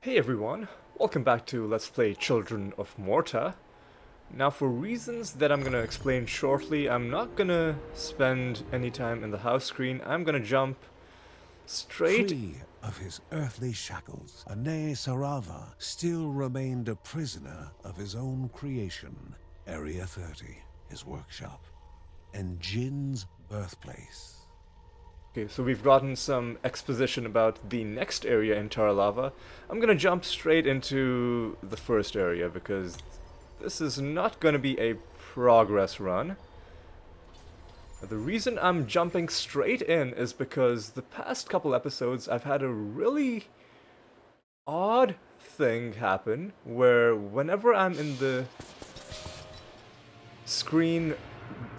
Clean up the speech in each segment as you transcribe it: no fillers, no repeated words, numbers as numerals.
Hey everyone, welcome back to Let's Play Children of Morta. Now for reasons that I'm gonna explain shortly, I'm not gonna spend any time in the house screen. I'm gonna jump straight... Free of his earthly shackles, Ane Sarava still remained a prisoner of his own creation. Area 30, his workshop, and Jin's birthplace. Okay, so we've gotten some exposition about the next area in Taralava. I'm gonna jump straight into the first area because this is not gonna be a progress run. The reason I'm jumping straight in is because the past couple episodes I've had a really odd thing happen where whenever I'm in the screen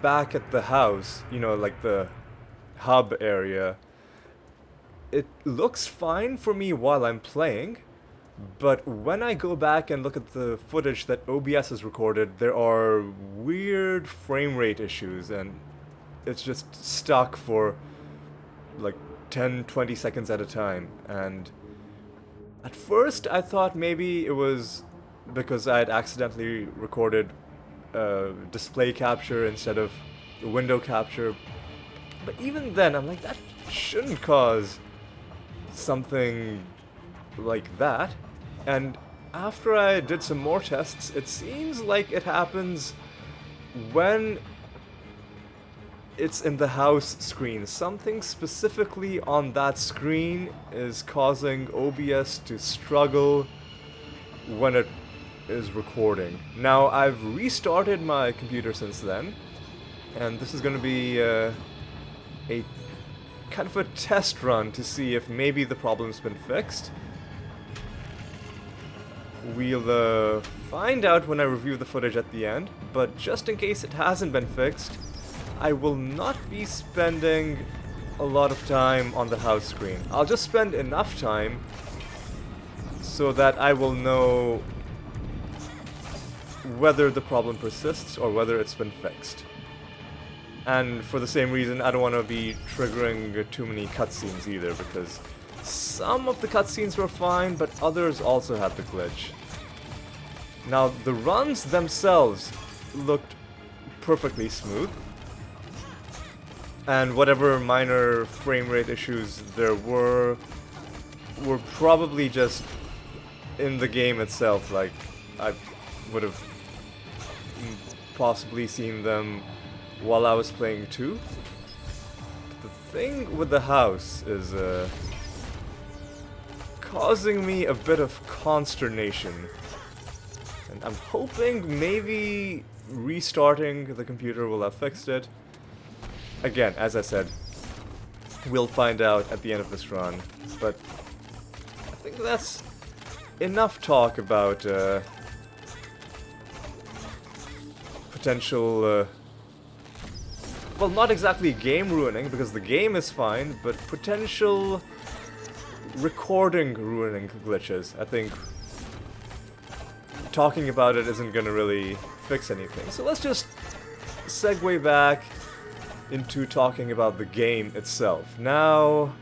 back at the house, you know, like the hub area, it looks fine for me while I'm playing, but when I go back and look at the footage that OBS has recorded, there are weird frame rate issues and it's just stuck for like 10-20 seconds at a time. And at first I thought maybe it was because I had accidentally recorded display capture instead of window capture. But even then, I'm like, that shouldn't cause something like that. And after I did some more tests, it seems like it happens when it's in the house screen. Something specifically on that screen is causing OBS to struggle when it is recording. Now, I've restarted my computer since then, and this is going to be a kind of a test run to see if maybe the problem's been fixed. We'll find out when I review the footage at the end, but just in case it hasn't been fixed, I will not be spending a lot of time on the house screen. I'll just spend enough time so that I will know whether the problem persists or whether it's been fixed. And for the same reason, I don't want to be triggering too many cutscenes either, because some of the cutscenes were fine, but others also had the glitch. Now, the runs themselves looked perfectly smooth, and whatever minor frame rate issues there were probably just in the game itself. Like, I would have possibly seen them while I was playing too. The thing with the house is causing me a bit of consternation, and I'm hoping maybe restarting the computer will have fixed it. Again, as I said, we'll find out at the end of this run, but I think that's enough talk about potential well, not exactly game ruining, because the game is fine, but potential recording ruining glitches. I think talking about it isn't gonna really fix anything. So let's just segue back into talking about the game itself. Now,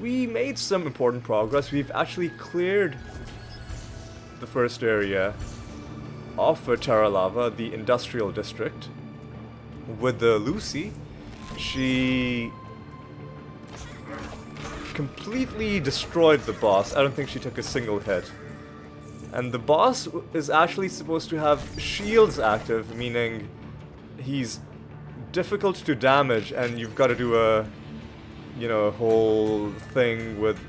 we made some important progress. We've actually cleared the first area of Taralava, the industrial district. With Lucy, she completely destroyed the boss. I don't think she took a single hit. And the boss is actually supposed to have shields active, meaning he's difficult to damage, and you've got to do a, you know, a whole thing with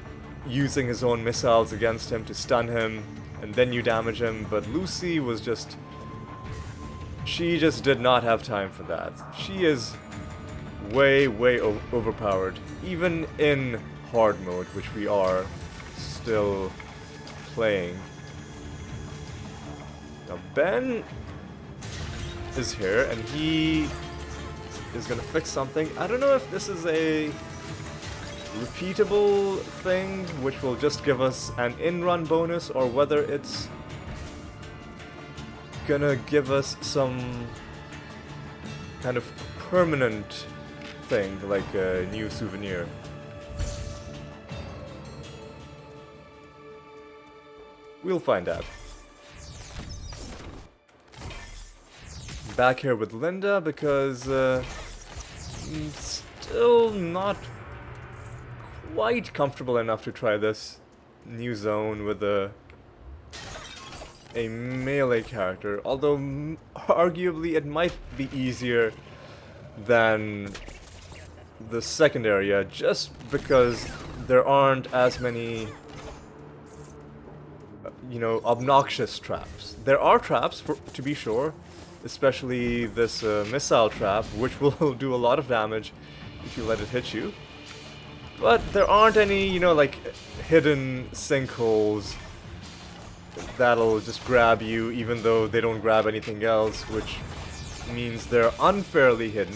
using his own missiles against him to stun him, and then you damage him. But Lucy was just... she just did not have time for that. She is way overpowered, even in hard mode, which we are still playing. Now Ben is here, and he is gonna fix something. I don't know if this is a repeatable thing, which will just give us an in-run bonus, or whether it's gonna give us some kind of permanent thing, like a new souvenir. We'll find out. Back here with Linda because still not quite comfortable enough to try this new zone with a melee character, although arguably it might be easier than the second area just because there aren't as many you know, obnoxious traps. There are traps, to be sure, especially this missile trap, which will do a lot of damage if you let it hit you. But there aren't any, you know, like, hidden sinkholes that'll just grab you even though they don't grab anything else, which means they're unfairly hidden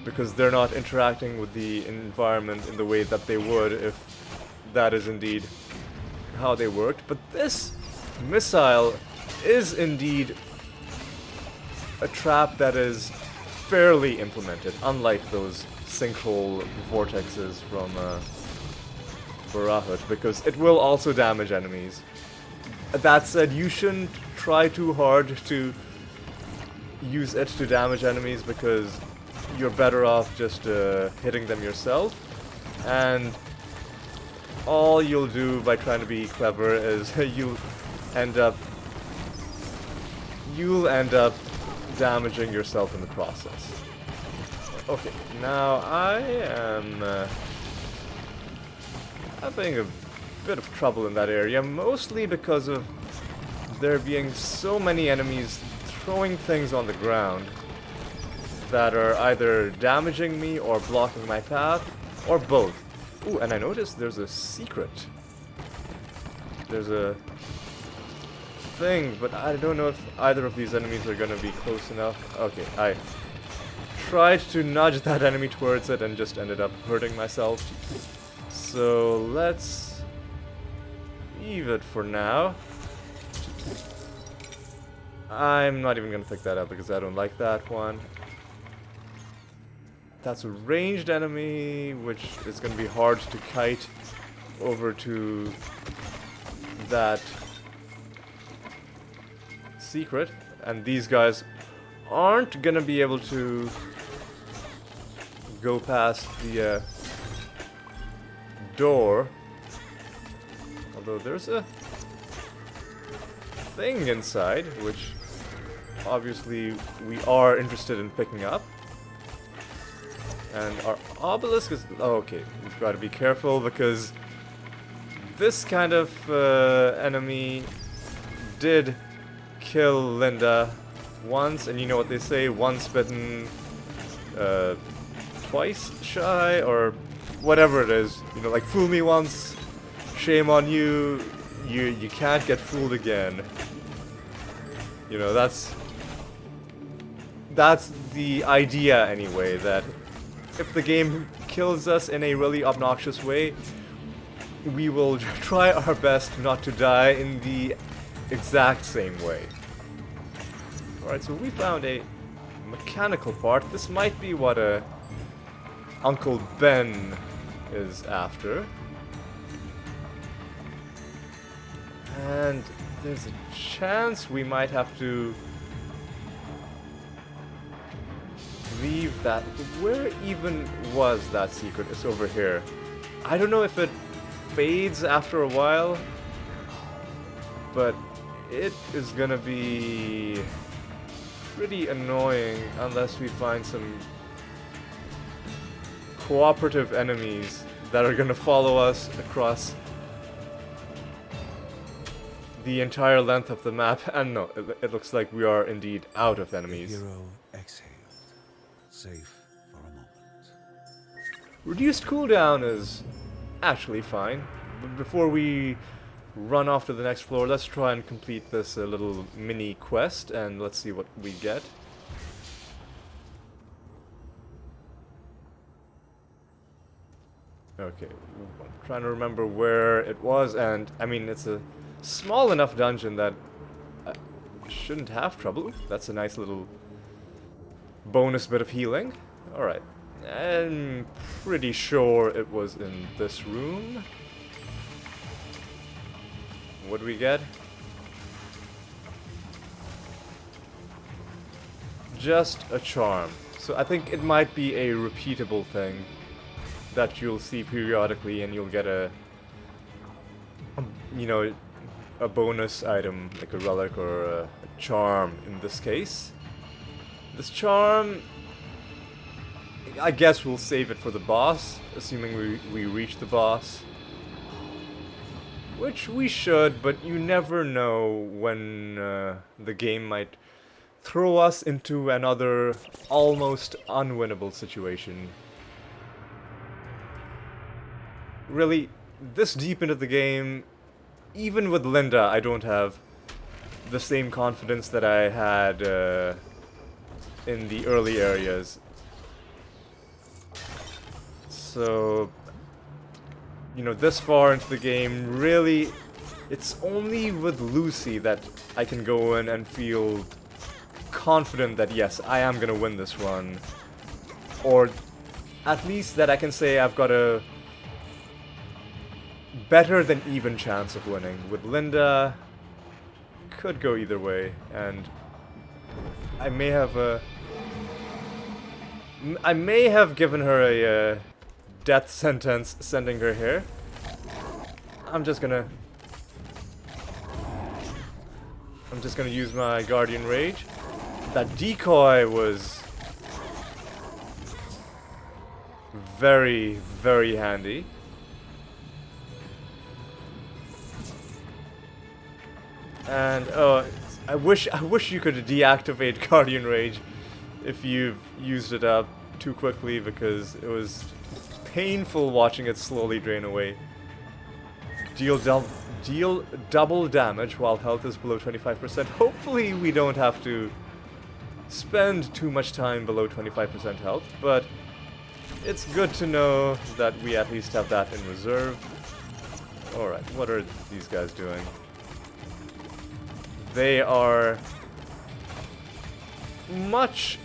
because they're not interacting with the environment in the way that they would if that is indeed how they worked. But this missile is indeed a trap that is fairly implemented, unlike those sinkhole vortexes from Barahut, because it will also damage enemies. That said, you shouldn't try too hard to use it to damage enemies because you're better off just hitting them yourself, and all you'll do by trying to be clever is you'll end up damaging yourself in the process. Okay, now I am having a bit of trouble in that area, mostly because of there being so many enemies throwing things on the ground that are either damaging me or blocking my path, or both. Ooh, and I noticed there's a secret. There's a thing, but I don't know if either of these enemies are gonna be close enough. Okay, I tried to nudge that enemy towards it and just ended up hurting myself. So let's leave it for now. I'm not even gonna pick that up because I don't like that one. That's a ranged enemy, which is gonna be hard to kite over to that secret. And these guys aren't gonna be able to go past the door. Although there's a thing inside, which obviously we are interested in picking up. And our obelisk is... oh, okay, we've got to be careful because this kind of enemy did kill Linda once, and you know what they say, once bitten, twice shy, or whatever it is. You know, like, fool me once, shame on you, you can't get fooled again. You know, that's the idea anyway, that if the game kills us in a really obnoxious way, we will try our best not to die in the exact same way. Alright, so we found a mechanical part. This might be what Uncle Ben is after. And there's a chance we might have to leave that. Where even was that secret? It's over here. I don't know if it fades after a while, but it is gonna be pretty annoying unless we find some cooperative enemies that are gonna follow us across the entire length of the map. And no, it looks like we are indeed out of enemies. The hero exhaled, safe for a moment. Reduced cooldown is actually fine. But before we run off to the next floor, let's try and complete this little mini quest, and let's see what we get. Okay, I'm trying to remember where it was, and I mean, it's a small enough dungeon that I shouldn't have trouble. Ooh, that's a nice little bonus bit of healing. Alright, I'm pretty sure it was in this room. What do we get? Just a charm. So I think it might be a repeatable thing that you'll see periodically, and you'll get you know, a bonus item, like a relic or a charm in this case. This charm, I guess we'll save it for the boss, assuming we reach the boss. Which we should, but you never know when the game might throw us into another almost unwinnable situation. Really, this deep into the game, even with Linda, I don't have the same confidence that I had in the early areas. So, you know, this far into the game, really, it's only with Lucy that I can go in and feel confident that yes, I am gonna win this run. Or at least that I can say I've got a better than even chance of winning. With Linda, could go either way, and I may have given her a death sentence sending her here. I'm just gonna use my Guardian Rage. That decoy was very, very handy. And I wish you could deactivate Guardian Rage if you've used it up too quickly, because it was painful watching it slowly drain away. Deal double damage while health is below 25%. Hopefully we don't have to spend too much time below 25% health, but it's good to know that we at least have that in reserve. Alright, what are these guys doing? They are much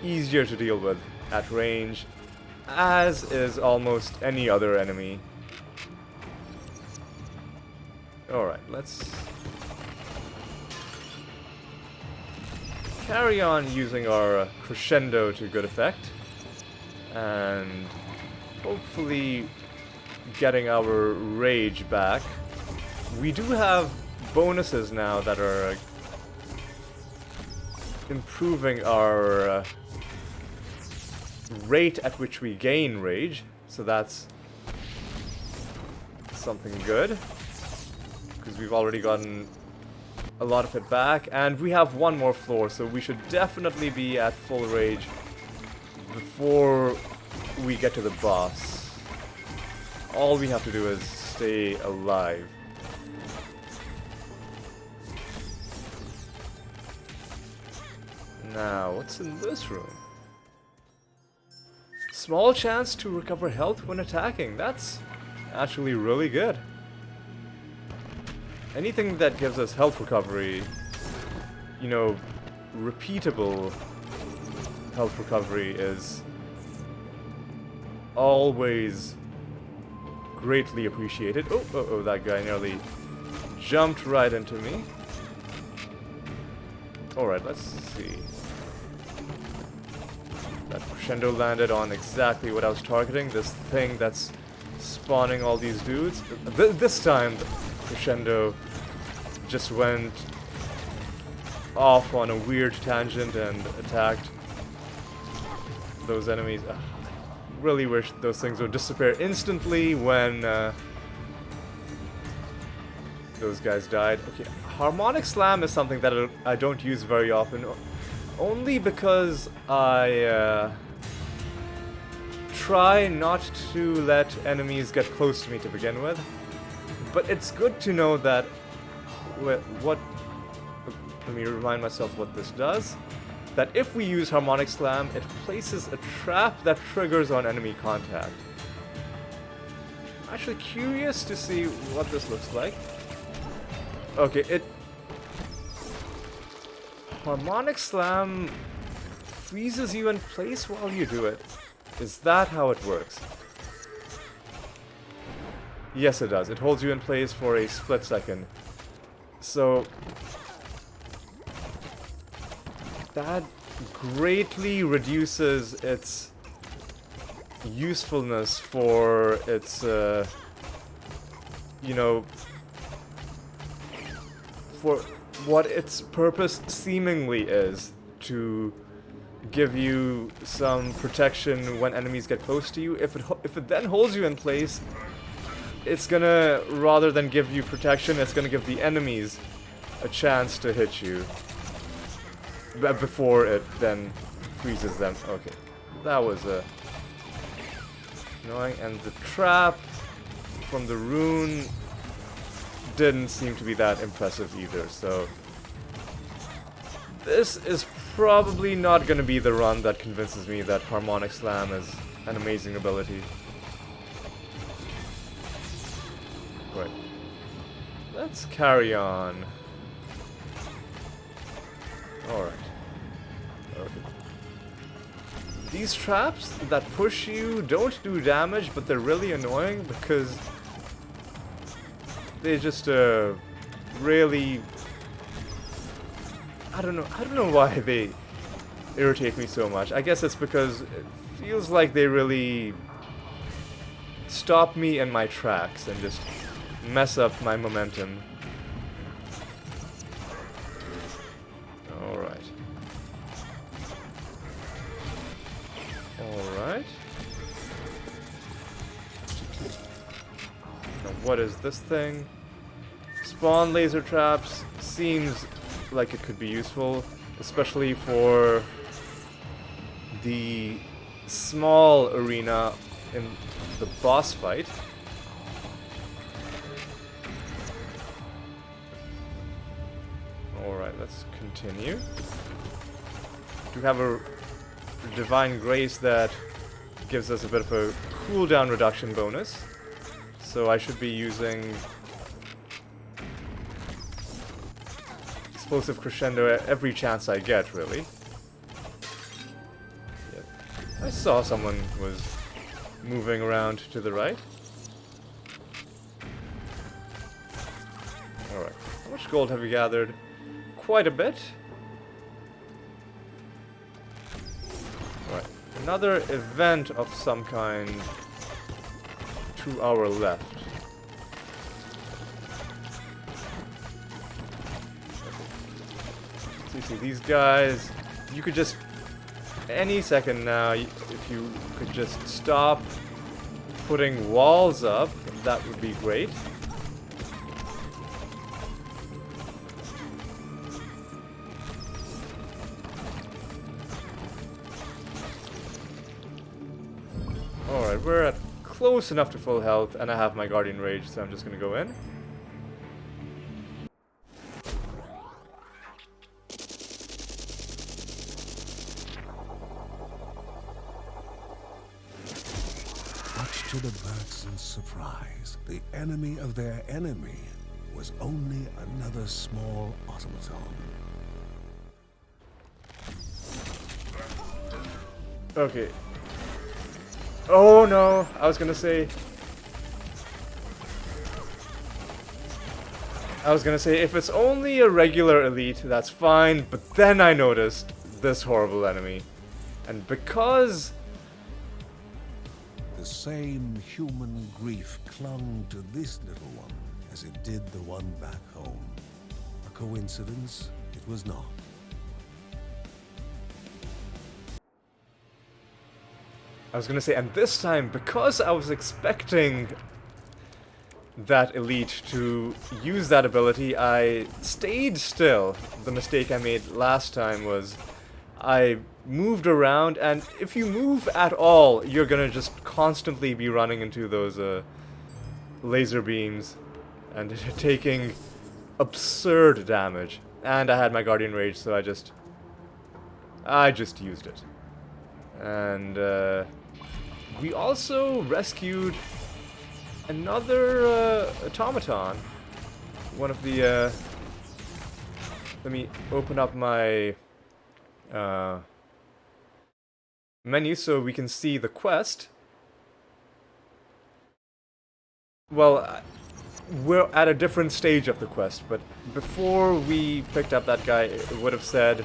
easier to deal with at range, as is almost any other enemy. Alright, let's carry on using our crescendo to good effect, and hopefully getting our rage back. We do have bonuses now that are improving our rate at which we gain rage, so that's something good, because we've already gotten a lot of it back, and we have one more floor, so we should definitely be at full rage before we get to the boss. All we have to do is stay alive. Now, what's in this room? Small chance to recover health when attacking. That's actually really good. Anything that gives us health recovery, you know, repeatable health recovery, is always greatly appreciated. Oh, that guy nearly jumped right into me. Alright, let's see. That crescendo landed on exactly what I was targeting. This thing that's spawning all these dudes. This time, the crescendo just went off on a weird tangent and attacked those enemies. Really wish those things would disappear instantly when those guys died. Okay, Harmonic Slam is something that I don't use very often, only because I try not to let enemies get close to me to begin with. But it's good to know that let me remind myself what this does. That if we use Harmonic Slam, it places a trap that triggers on enemy contact. I'm actually curious to see what this looks like. Okay, Harmonic Slam freezes you in place while you do it. Is that how it works? Yes, it does. It holds you in place for a split second. So that greatly reduces its usefulness for its, you know, for what its purpose seemingly is, to give you some protection when enemies get close to you. If it then holds you in place, it's gonna, rather than give you protection, it's gonna give the enemies a chance to hit you before it then freezes them. Okay, that was annoying. And the trap from the rune didn't seem to be that impressive either, so this is probably not gonna be the run that convinces me that Harmonic Slam is an amazing ability. Right. Let's carry on. Alright. Okay. These traps that push you don't do damage, but they're really annoying because they just really, I don't know why they irritate me so much. I guess it's because it feels like they really stop me in my tracks and just mess up my momentum. Alright. Alright. Now what is this thing? Spawn laser traps seems like it could be useful, especially for the small arena in the boss fight. Alright, let's continue. We have a Divine Grace that gives us a bit of a cooldown reduction bonus, so I should be using Explosive Crescendo at every chance I get, really. Yep. I saw someone was moving around to the right. Alright, how much gold have we gathered? Quite a bit. Alright, another event of some kind to our left. So you see these guys, you could just, any second now, if you could just stop putting walls up, that would be great. Alright, we're at close enough to full health, and I have my Guardian Rage, so I'm just gonna go in. Much to the Bergsons' surprise, the enemy of their enemy was only another small automaton. Okay. Oh no, I was gonna say, if it's only a regular elite, that's fine, but then I noticed this horrible enemy. And because the same human grief clung to this little one as it did the one back home. A coincidence? It was not. I was gonna say, and this time, because I was expecting that elite to use that ability, I stayed still. The mistake I made last time was I moved around, and if you move at all, you're gonna just constantly be running into those laser beams and taking absurd damage. And I had my Guardian Rage, so I just used it. And we also rescued another automaton. One of the let me open up my menu so we can see the quest. Well, we're at a different stage of the quest, but before we picked up that guy, it would have said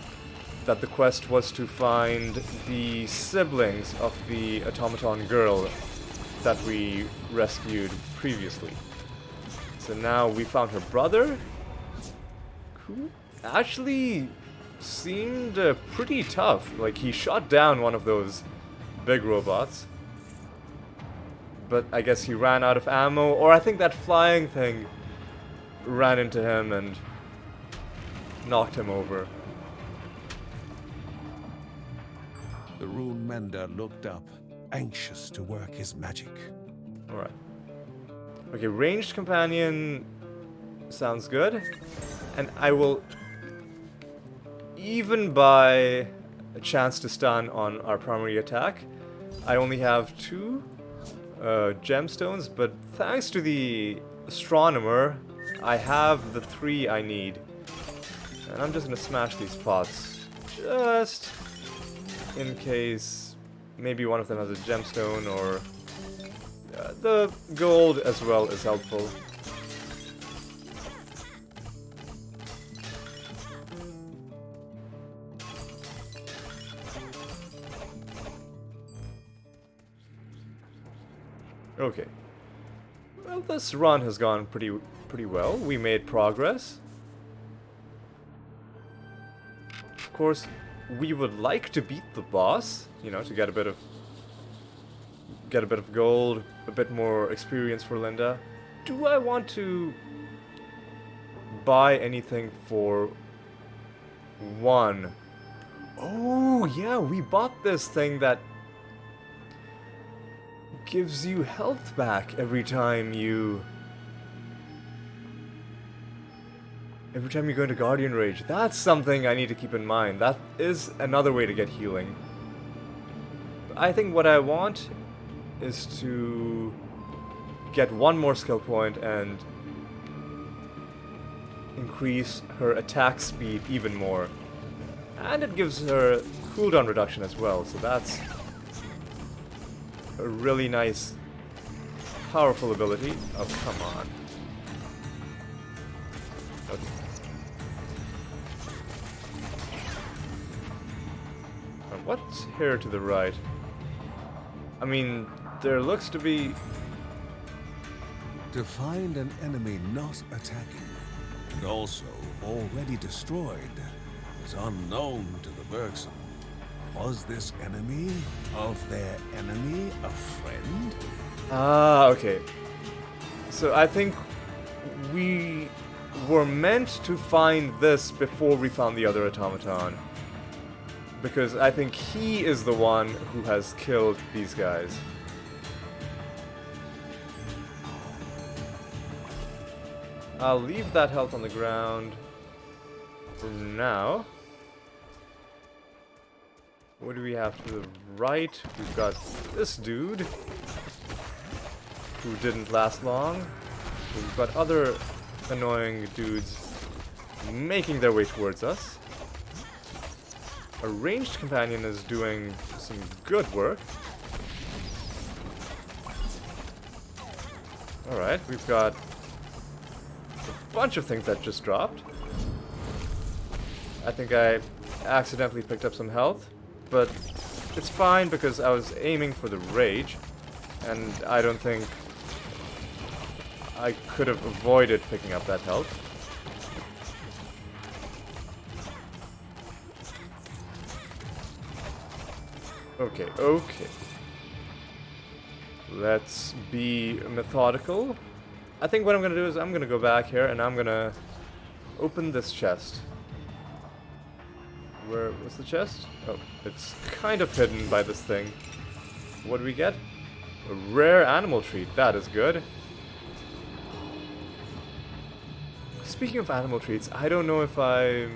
that the quest was to find the siblings of the automaton girl that we rescued previously. So now we found her brother, who actually seemed pretty tough. Like, he shot down one of those big robots. But I guess he ran out of ammo, or I think that flying thing ran into him and knocked him over. The rune mender looked up, anxious to work his magic. Alright. Okay, ranged companion sounds good. And I will even buy a chance to stun on our primary attack. I only have 2 gemstones, but thanks to the astronomer, I have the 3 I need. And I'm just gonna smash these pots. Just in case maybe one of them has a gemstone, or the gold as well is helpful. Okay. Well, this run has gone pretty well. We made progress. Of course, we would like to beat the boss, you know, to get a bit of gold, a bit more experience for Linda. Do I want to buy anything for 1? Oh, yeah, we bought this thing that gives you health back every time you go into Guardian Rage. That's something I need to keep in mind. That is another way to get healing. I think what I want is to get 1 more skill point and increase her attack speed even more. And it gives her cooldown reduction as well, so that's a really nice, powerful ability. Oh, come on. Okay. What's here to the right? I mean, there looks to be... To find an enemy not attacking, and also already destroyed, is unknown to the Bergson. Was this enemy of their enemy a friend? Ah, okay. So I think we were meant to find this before we found the other automaton. Because I think he is the one who has killed these guys. I'll leave that health on the ground for now. What do we have to the right? We've got this dude who didn't last long. We've got other annoying dudes making their way towards us. A ranged companion is doing some good work. Alright, we've got a bunch of things that just dropped. I think I accidentally picked up some health, but it's fine because I was aiming for the rage, and I don't think I could have avoided picking up that health. Okay, okay. Let's be methodical. I think what I'm gonna do is I'm gonna go back here and I'm gonna open this chest. Where was the chest? Oh, it's kind of hidden by this thing. What do we get? A rare animal treat. That is good. Speaking of animal treats, I don't know if I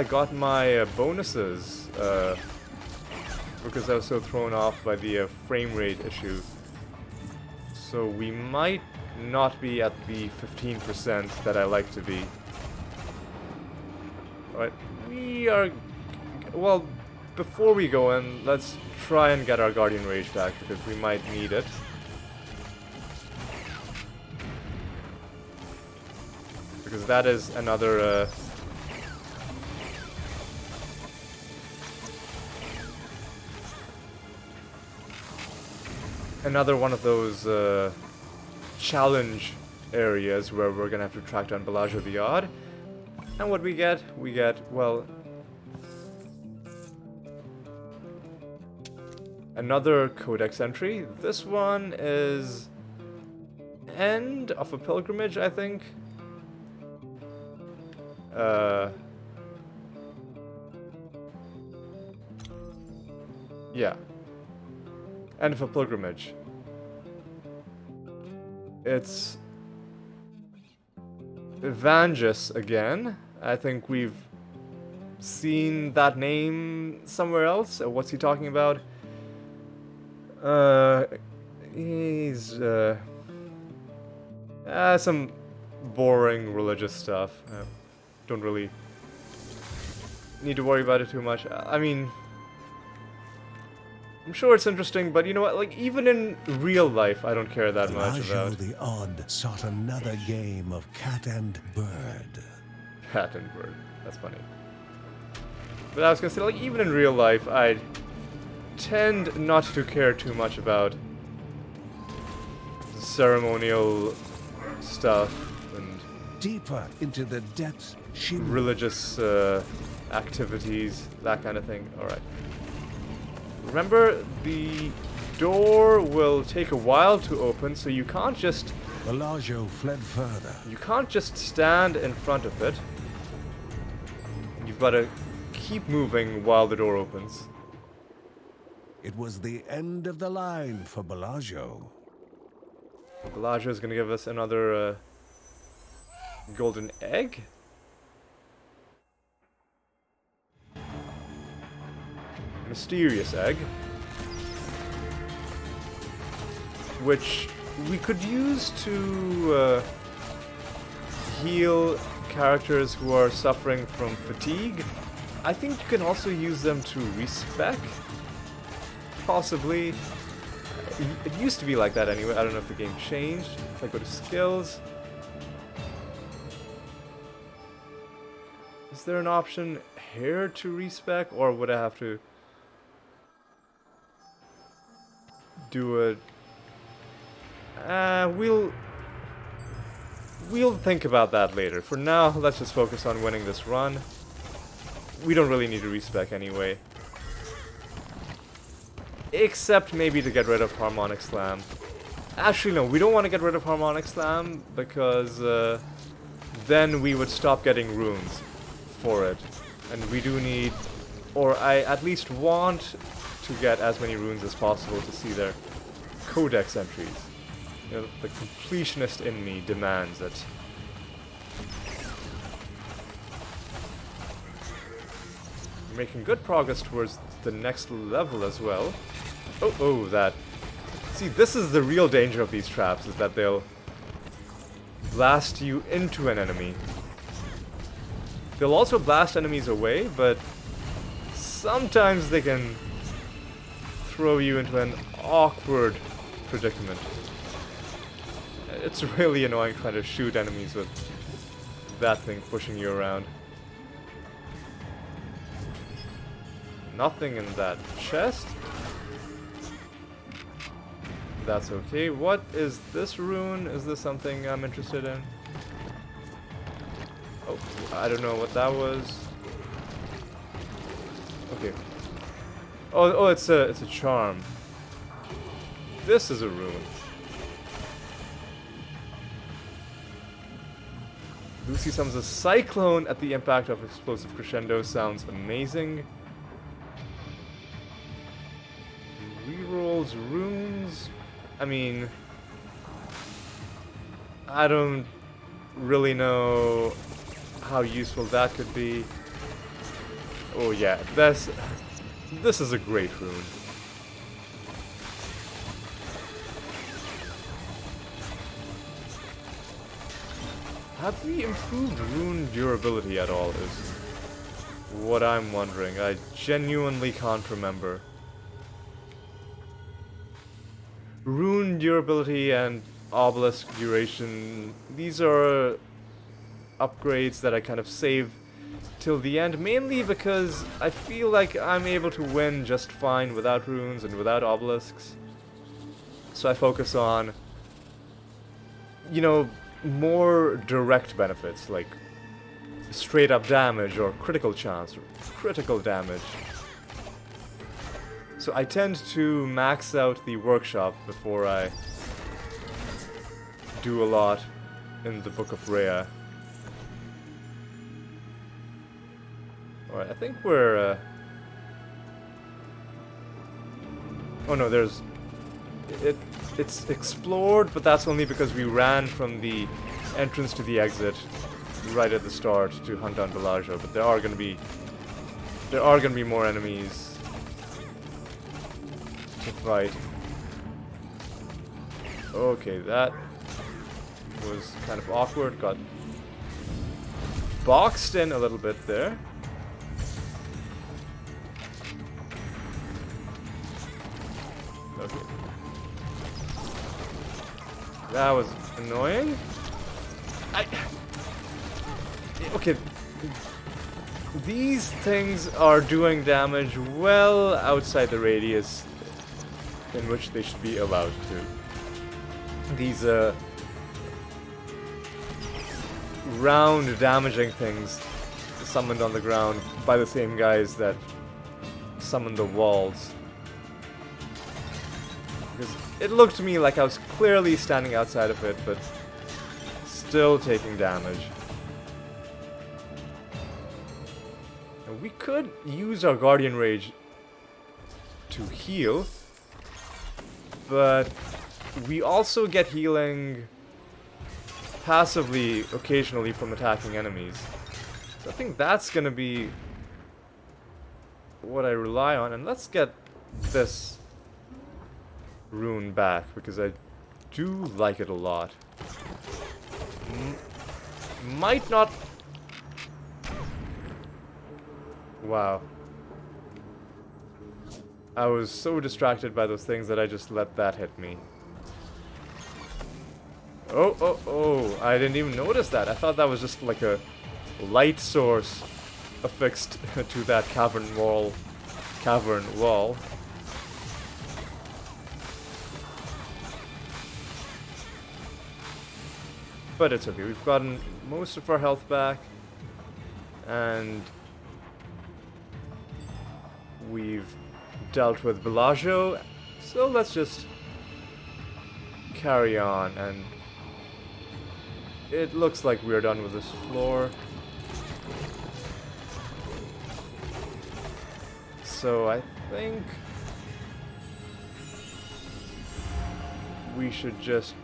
got my bonuses because I was so thrown off by the frame rate issue. So we might not be at the 15% that I like to be. Alright, we are... Well, before we go in, let's try and get our Guardian Rage back because we might need it. because that is another one of those challenge areas where we're gonna have to track down Bellagio the Odd. And what we get? We get, well, another codex entry. This one is end of a pilgrimage, I think. Yeah. End of a pilgrimage. It's Evangelus again. I think we've seen that name somewhere else. What's he talking about? He's some boring religious stuff. Don't really need to worry about it too much. I mean, I'm sure it's interesting, but you know what? Like, even in real life, I don't care that much Bellagio about the Odd sought another game of cat and bird. cat and bird. That's funny. But I was gonna say, like, even in real life, I tend not to care too much about ceremonial stuff and Deeper into the depths, she religious activities, that kind of thing. Alright. Remember, the door will take a while to open, so you can't just... Bellagio fled further. You can't just stand in front of it. You've got to keep moving while the door opens. It was the end of the line for Bellagio. Bellagio is going to give us another golden egg. Mysterious egg. Which we could use to heal characters who are suffering from fatigue. I think you can also use them to respec. Possibly. It used to be like that anyway. I don't know if the game changed. If I go to skills. Is there an option here to respec, or would I have to do it? We'll think about that later. For now, let's just focus on winning this run. We don't really need to respec anyway. Except maybe to get rid of Harmonic Slam. Actually, no, we don't want to get rid of Harmonic Slam because then we would stop getting runes for it. And we do need, or I at least want to get as many runes as possible to see their codex entries. You know, the completionist in me demands it. Making good progress towards the next level as well. Oh, that. See, this is the real danger of these traps, is that they'll blast you into an enemy. They'll also blast enemies away, but sometimes they can throw you into an awkward predicament. It's really annoying trying to shoot enemies with that thing pushing you around. Nothing in that chest. That's okay. What is this rune? Is this something I'm interested in? Oh, I don't know what that was. Okay. Oh, it's a charm. This is a rune. Lucy summons a cyclone at the impact of explosive crescendo. Sounds amazing. Rerolls runes. I mean, I don't really know how useful that could be. Oh yeah, this is a great rune. Have we improved rune durability at all is what I'm wondering. I genuinely can't remember. Rune durability and obelisk duration, these are upgrades that I kind of save till the end, mainly because I feel like I'm able to win just fine without runes and without obelisks. So I focus on, you know, more direct benefits, like straight up damage or critical chance or critical damage. So I tend to max out the workshop before I do a lot in the Book of Rhea. Alright, I think we're... Oh no, there's... It's explored, but that's only because we ran from the entrance to the exit right at the start to hunt down Bellagio. But there are gonna be more enemies to fight. Okay, that was kind of awkward. Got boxed in a little bit there. Okay. That was annoying. Okay. These things are doing damage well outside the radius in which they should be allowed to. These round damaging things summoned on the ground by the same guys that summoned the walls. Because it looked to me like I was clearly standing outside of it, but still taking damage. And we could use our Guardian Rage to heal, but we also get healing passively occasionally from attacking enemies. So I think that's gonna be what I rely on. And let's get this rune back, because I do like it a lot. Might not... Wow. I was so distracted by those things that I just let that hit me. Oh, I didn't even notice that. I thought that was just like a light source affixed to that cavern wall. But it's okay, we've gotten most of our health back, and we've dealt with Bellagio, so let's just carry on. And it looks like we're done with this floor. So I think we should just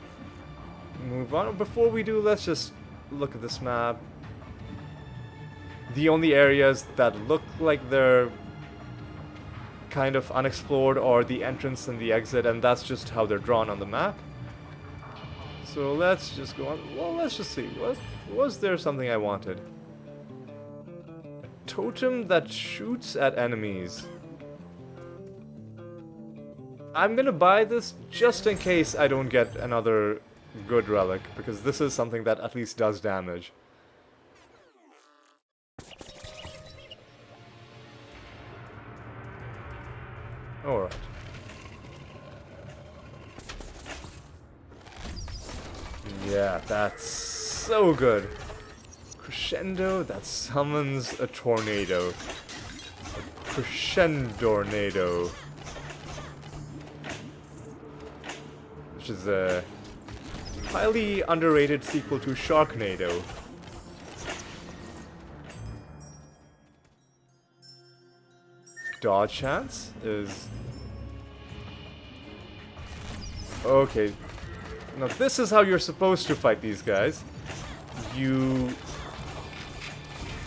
move on. Before we do, let's just look at this map. The only areas that look like they're kind of unexplored are the entrance and the exit, and that's just how they're drawn on the map. So let's just go on. Well, let's just see. Was there something I wanted? A totem that shoots at enemies. I'm gonna buy this just in case I don't get another good relic, because this is something that at least does damage. Alright. Yeah, that's so good. Crescendo that summons a tornado. A crescendo-nado. Which is a highly underrated sequel to Sharknado. Dodge chance is... Okay. Now this is how you're supposed to fight these guys. You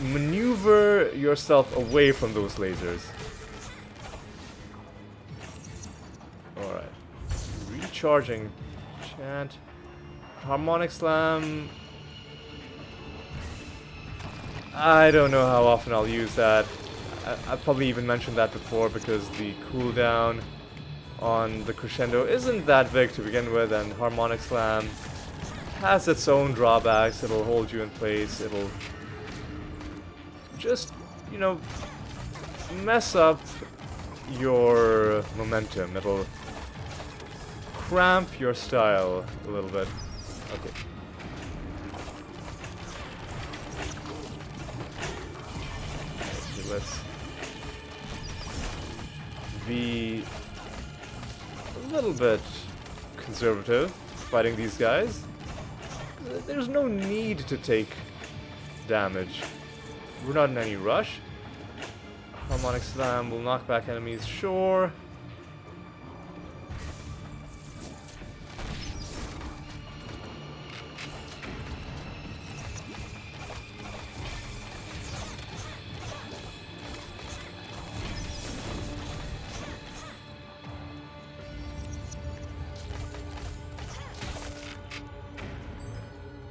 maneuver yourself away from those lasers. Alright. Recharging chant. Harmonic slam. I don't know how often I'll use that. I've probably even mentioned that before, because the cooldown on the crescendo isn't that big to begin with, and harmonic slam has its own drawbacks. It'll hold you in place. It'll just, you know, mess up your momentum. It'll cramp your style a little bit. Okay. Okay, let's be a little bit conservative fighting these guys. There's no need to take damage. We're not in any rush. Harmonic Slam will knock back enemies, sure.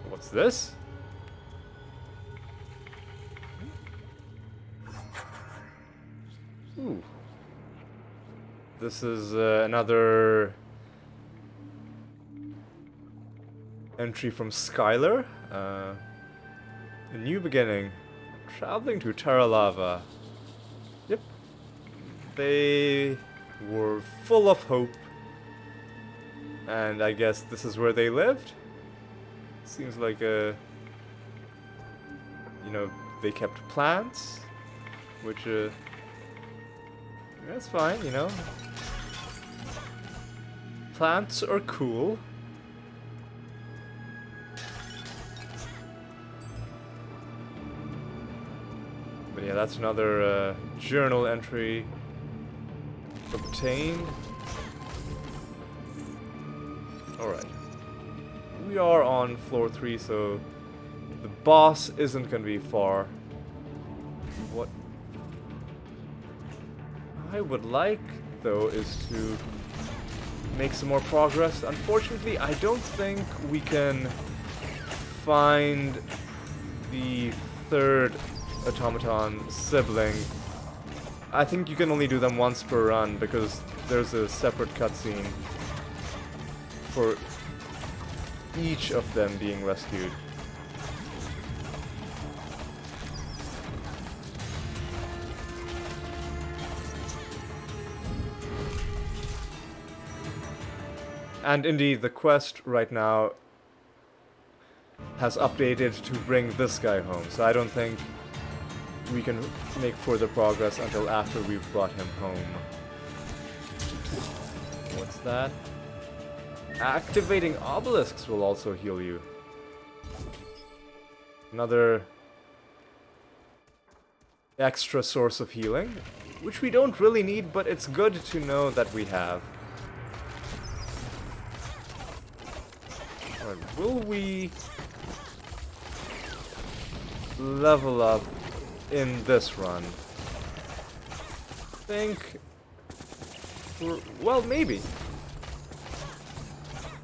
What's this? Ooh. This is another entry from Skylar. A new beginning. Traveling to Terra Lava. Yep. They were full of hope. And I guess this is where they lived? Seems like you know, they kept plants, which that's fine, you know. Plants are cool. But yeah, that's another journal entry obtained. Alright. We are on floor 3, so the boss isn't going to be far. What I would like, though, is to make some more progress. Unfortunately, I don't think we can find the third automaton sibling. I think you can only do them once per run, because there's a separate cutscene for each of them being rescued. And indeed, the quest right now has updated to bring this guy home, so I don't think we can make further progress until after we've brought him home. What's that? Activating obelisks will also heal you. Another extra source of healing, which we don't really need, but it's good to know that we have. Alright, will we level up in this run? Think... well, maybe.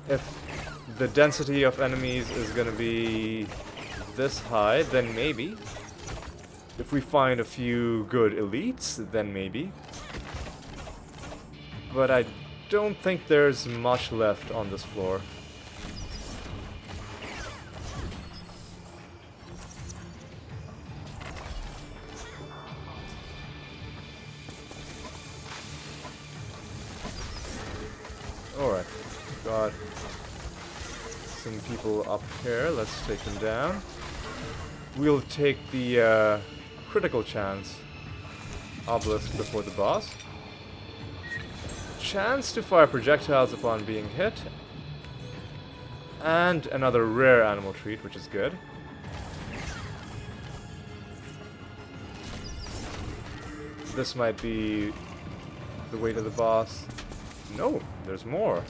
If the density of enemies is gonna be this high, then maybe. If we find a few good elites, then maybe. But I don't think there's much left on this floor. Alright, got some people up here. Let's take them down. We'll take the critical chance obelisk before the boss. Chance to fire projectiles upon being hit. And another rare animal treat, which is good. This might be the way to the boss. No, there's more.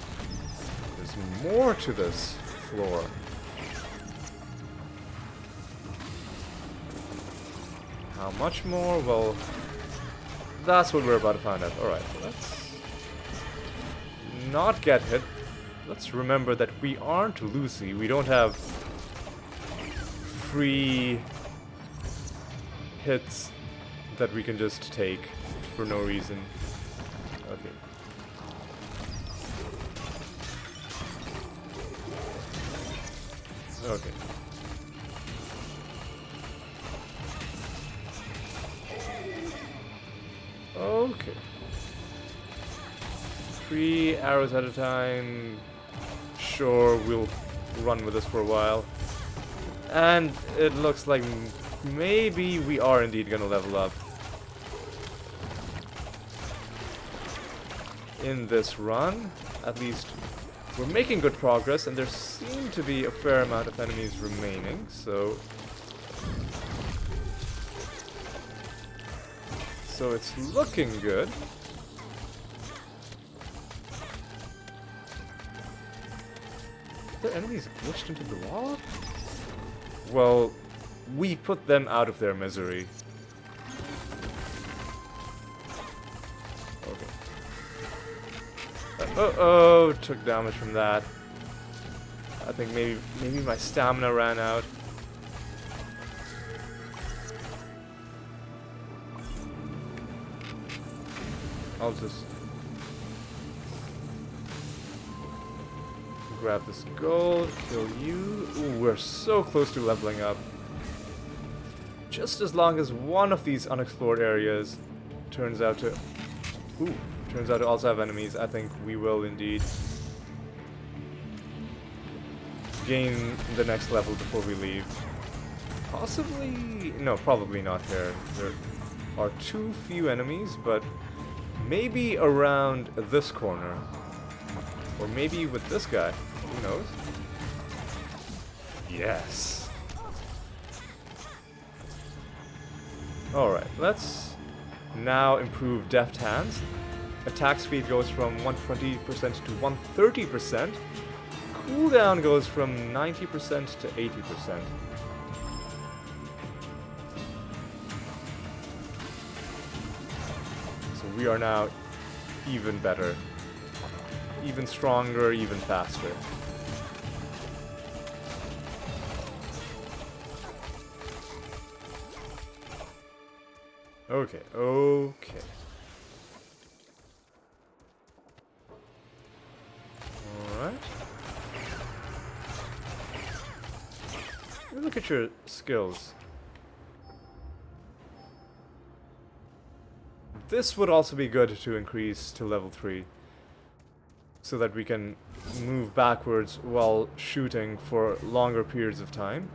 There's more to this floor. How much more? Well, that's what we're about to find out. Alright, let's not get hit. Let's remember that we aren't Lucy. We don't have free hits that we can just take for no reason. Okay. Okay. Okay. 3 arrows at a time. Sure, we'll run with this for a while. And it looks like maybe we are indeed gonna level up in this run. At least we're making good progress, and there seem to be a fair amount of enemies remaining, so it's looking good. Are the enemies glitched into the wall? Well, we put them out of their misery. Okay. Uh-oh, took damage from that. I think maybe my stamina ran out. I'll just grab this gold, kill you. Ooh, we're so close to leveling up. Just as long as one of these unexplored areas turns out to also have enemies, I think we will indeed gain the next level before we leave. Possibly, no, probably not here. There are too few enemies, but maybe around this corner. Or maybe with this guy. Who knows? Yes. Alright, let's now improve deft hands. Attack speed goes from 120% to 130%. Cooldown goes from 90% to 80%. So we are now even better. Even stronger, even faster. Okay, okay. Alright. Look at your skills. This would also be good to increase to level 3. So that we can move backwards while shooting for longer periods of time.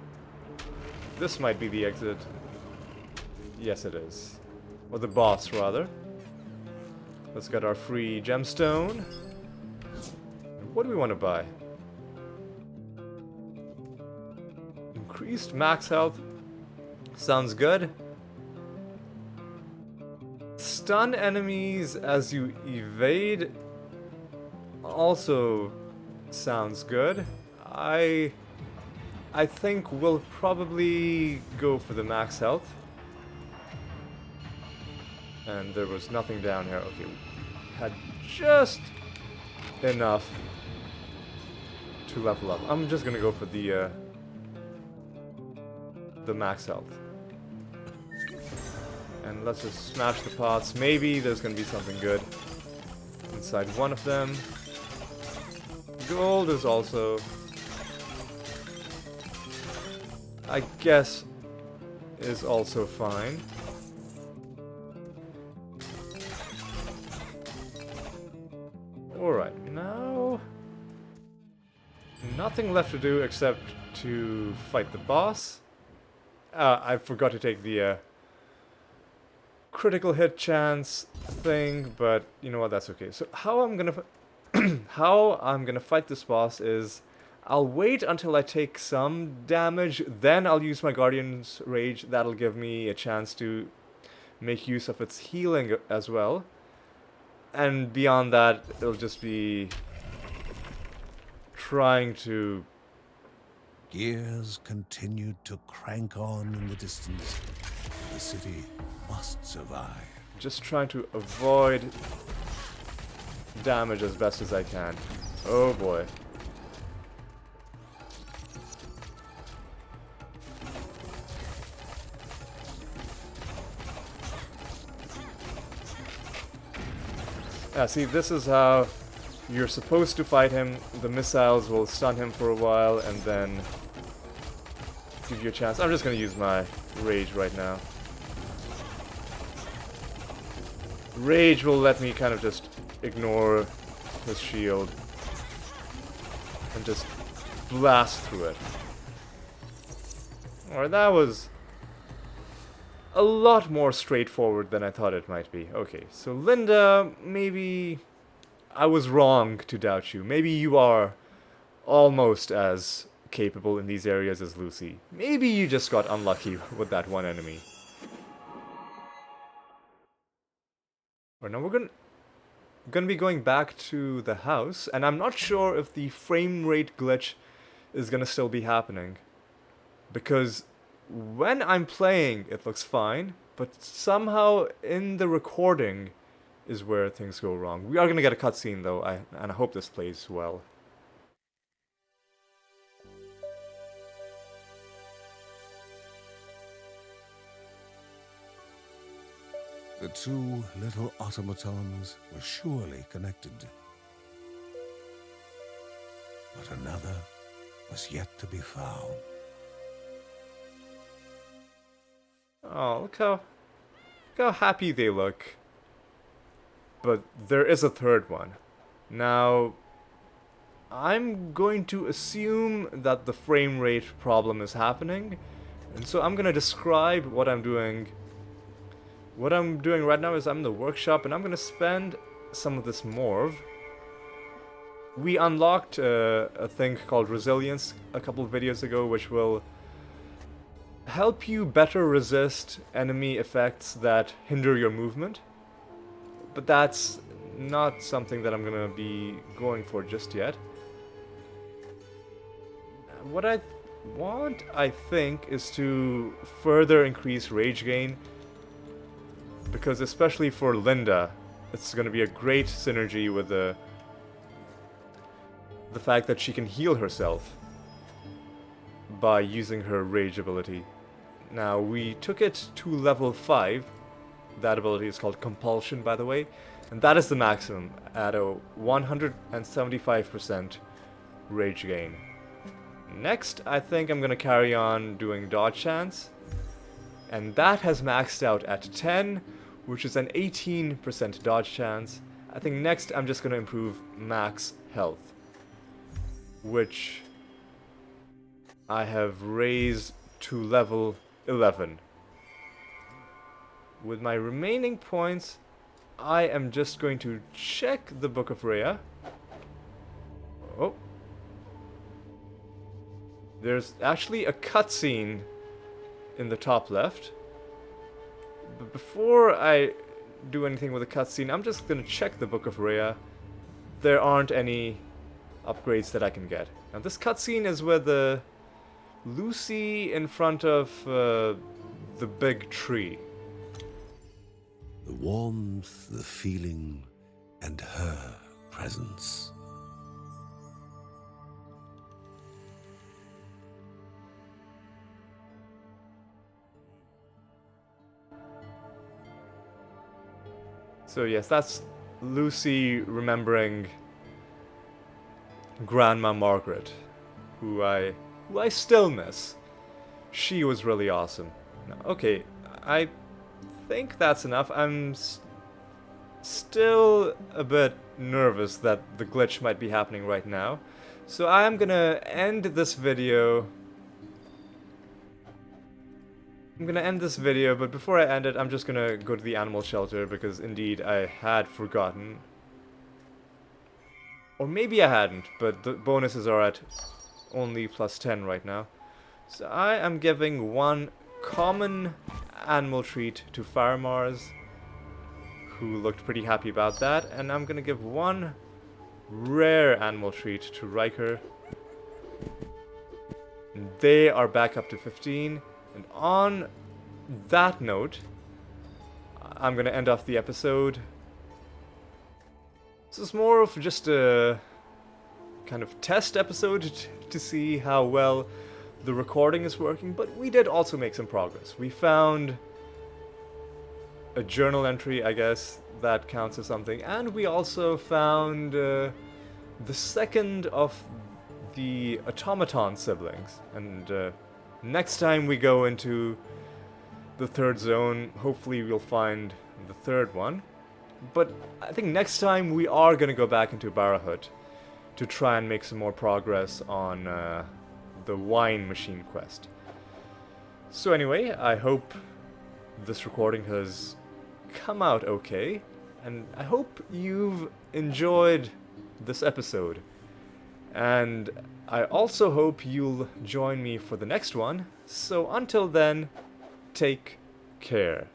This might be the exit. Yes, it is. Or the boss, rather. Let's get our free gemstone. What do we want to buy? Increased max health. Sounds good. Stun enemies as you evade also sounds good. I think we'll probably go for the max health. And there was nothing down here. Okay, we had just enough to level up. I'm just gonna go for the max health. And let's just smash the pots. Maybe there's gonna be something good inside one of them. Gold is also, I guess, is also fine. Alright, now nothing left to do except to fight the boss. I forgot to take the critical hit chance thing, but you know what, that's okay. So how I'm gonna fight this boss is I'll wait until I take some damage, then I'll use my Guardian's Rage. That'll give me a chance to make use of its healing as well. And beyond that, it'll just be trying to... Gears continued to crank on in the distance. The city must survive. Just trying to avoid damage as best as I can. Oh boy. See, this is how you're supposed to fight him. The missiles will stun him for a while, and then give you a chance. I'm just gonna use my rage right now. Rage will let me kind of just ignore his shield and just blast through it. Alright, that was a lot more straightforward than I thought it might be. Okay, so Linda, maybe I was wrong to doubt you. Maybe you are almost as capable in these areas as Lucy. Maybe you just got unlucky with that one enemy. Alright, now we're gonna be going back to the house, and I'm not sure if the frame rate glitch is gonna still be happening. Because when I'm playing, it looks fine, but somehow in the recording is where things go wrong. We are gonna get a cutscene though, and I hope this plays well. The two little automatons were surely connected. But another was yet to be found. Oh, look how happy they look. But there is a third one. Now, I'm going to assume that the frame rate problem is happening, and so I'm gonna describe what I'm doing. What I'm doing right now is I'm in the workshop, and I'm gonna spend some of this morve. We unlocked a thing called resilience a couple of videos ago, which will help you better resist enemy effects that hinder your movement. But that's not something that I'm gonna be going for just yet. What I want, I think, is to further increase rage gain. Because especially for Linda, it's gonna be a great synergy with the fact that she can heal herself by using her rage ability. Now, we took it to level 5. That ability is called Compulsion, by the way. And that is the maximum at a 175% rage gain. Next, I think I'm going to carry on doing Dodge Chance. And that has maxed out at 10, which is an 18% Dodge Chance. I think next I'm just going to improve Max Health, which I have raised to level 11. With my remaining points, I am just going to check the Book of Rhea. Oh. There's actually a cutscene in the top left. But before I do anything with the cutscene, I'm just going to check the Book of Rhea. There aren't any upgrades that I can get. Now this cutscene is with Lucy in front of the big tree. The warmth, the feeling, and her presence. So yes, that's Lucy remembering Grandma Margaret, who I still miss. She was really awesome. Now, okay, I think that's enough. I'm still a bit nervous that the glitch might be happening right now. So I'm gonna end this video. But before I end it, I'm just gonna go to the animal shelter because indeed I had forgotten. Or maybe I hadn't, but the bonuses are at only +10 right now. So I am giving one common animal treat to Faramars, who looked pretty happy about that, and I'm gonna give one rare animal treat to Riker. And they are back up to 15, and on that note, I'm gonna end off the episode. This is more of just a kind of test episode to see how well the recording is working, but we did also make some progress. We found a journal entry, I guess, that counts as something, and we also found the second of the automaton siblings, and next time we go into the third zone, hopefully we'll find the third one. But I think next time we are going to go back into Barahut to try and make some more progress on the wine machine quest. So anyway, I hope this recording has come out okay, and I hope you've enjoyed this episode. And I also hope you'll join me for the next one. So until then, take care.